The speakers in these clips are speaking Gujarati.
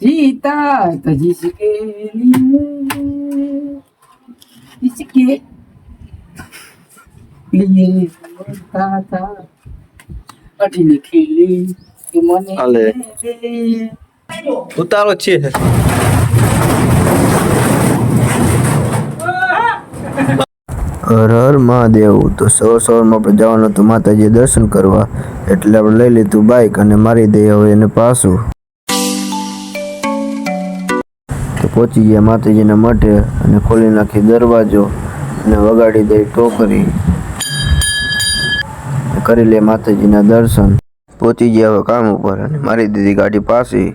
जीता तो जिसके लिए मरता था अठीने खेली कि मने હાલે दे ઉતારો છે હર હર મહાદેવ. તો સવારમાં આપણે જવાનું હતું માતાજી દર્શન કરવા, એટલે આપણે લઈ લીધું બાઇક અને મારી દઈએ હવે એને પાછું. તો પહોંચી ગયા માતાજીના મઠે અને ખોલી નાખી દરવાજો અને વગાડી દઈ ટોકરી, કરી લે માતાજીના દર્શન. પહોંચી ગયા હવે કામ ઉપર અને મારી દીધી ગાડી પાછી.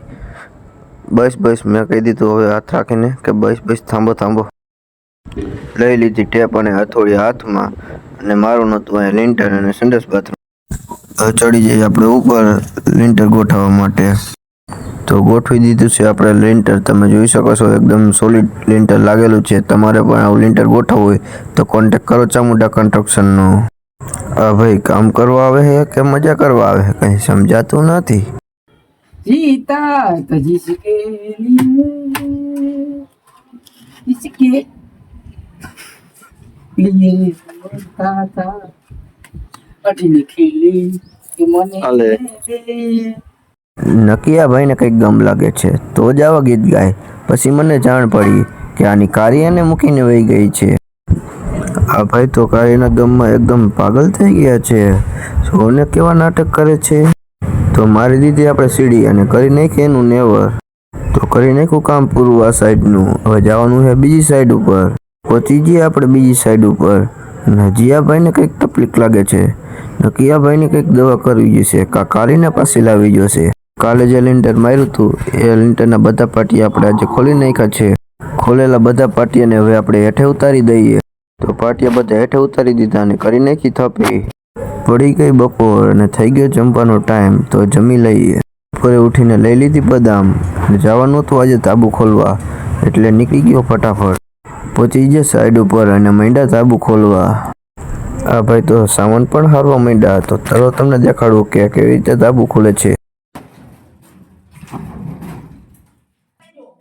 બસ મેં કહી દીધું હવે હાથ રાખીને કે બસ થાંભો. લઈ લીધી ટેપ અને હથોડી હાથમાં અને મારું નહોતું અહીંયા લિન્ટર અને સંડાસ બાથરૂમ. ચડી જઈએ આપણે ઉપર લિન્ટર ગોઠવવા માટે. તો ગોઠવી દીધું છે આપણે લિન્ટર, તમે જોઈ શકો છો એકદમ સોલિડ લિન્ટર લાગેલું છે. તમારે પણ આવું લિન્ટર ગોઠવવું હોય તો કોન્ટેક કરો ચામુંડા કન્સ્ટ્રક્શનનો. આ ભાઈ કામ કરવા આવે છે કે મજા કરવા આવે છે કંઈ સમજાતું નથી. जीता तो जिसके लिए मरता था अठीने खेली कि मने હાલે. दे નકિયા ભાઈને કંઈક ગમ લાગે છે તો જ આવા ગીત ગાય. પછી મને જાણ પડી કે આની કાર્યને મૂકીને વહી ગઈ છે. આ ભાઈ તો કાર્યના ગમમાં એકદમ પાગલ થઈ ગયા છે. સોને કેવા નાટક કરે છે. તો મારી દીધી આપણે સીડી અને કરી નાખી એનું નેવર. તો કરી નાખ્યું કામ પૂરું આ સાઈડનું. હવે જવાનું છે બીજી સાઈડ ઉપર. પહોંચી ગયા આપણે બીજી સાઈડ ઉપર અને જીયાભાઈને કંઈક તકલીફ લાગે છે. નકિયાભાઈને કંઈક દવા કરવી જશે કારીને પાછી લાવી જશે. કાલે જે લિન્ટર માર્યું હતું એ લિન્ટરના બધા પાટિયા આપણે આજે ખોલી નાખ્યા છે. ખોલેલા બધા પાટિયાને હવે આપણે હેઠે ઉતારી દઈએ. તો પાટિયા બધા હેઠે ઉતારી દીધા અને કરી નાખી થપી. પડી ગઈ બપોર અને થઈ ગયો જમવાનો ટાઈમ. તો જમી લઈએ. બપોરે ઉઠીને લઈ લીધી બદામ અને જવાનું હતું આજે તાબુ ખોલવા, એટલે નીકળી ગયો ફટાફટ. પહોંચી ગયા સાઈડ ઉપર અને માંડ્યા તાબુ ખોલવા. આ ભાઈ તો સામાન પણ હારવા માંડ્યા. તો તરત તમને દેખાડું કે કેવી રીતે તાબુ ખોલે છે.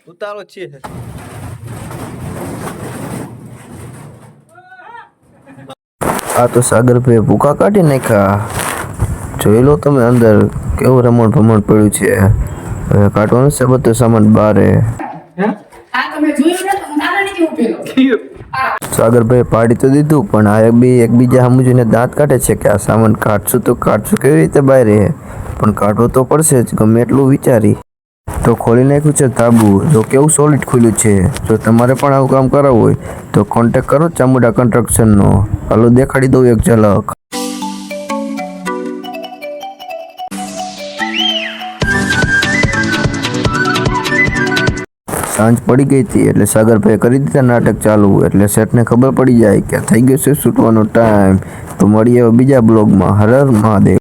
ઉતારો છે આ તો સાગરભાઈ ભૂકા કાઢી નાખ્યા. જોઈ લો તમે અંદર કેવું રમણ ભમણ પડ્યું છે. હવે કાઢવાનું છે બધો સામાન બારે. સાગરભાઈ પાડી તો દીધું પણ આ એકબીજા સમજીને દાંત કાઢે છે કે આ સામાન કાઢશું તો કાઢશું કેવી રીતે બહાર રહે, પણ કાઢવો તો પડશે જ ગમે એટલું વિચારી. તો ખોલી નાખ્યું છે તાબુ. જો કેવું સોલિડ ખુલ્યું છે. જો તમારે પણ આવું કામ કરાવવું હોય તો કોન્ટેક કરો ચામુંડા કન્સ્ટ્રક્શનનો. હાલો દેખાડી દઉં એક ઝલક. સાંજ પડી ગઈ હતી એટલે સાગરભાઈ કરી દીધા નાટક ચાલુ. એટલે સેટને ખબર પડી જાય કે થઈ ગયો છે છૂટવાનો ટાઈમ. તો મળીએ બીજા બ્લોગમાં. હર હર મહાદેવ.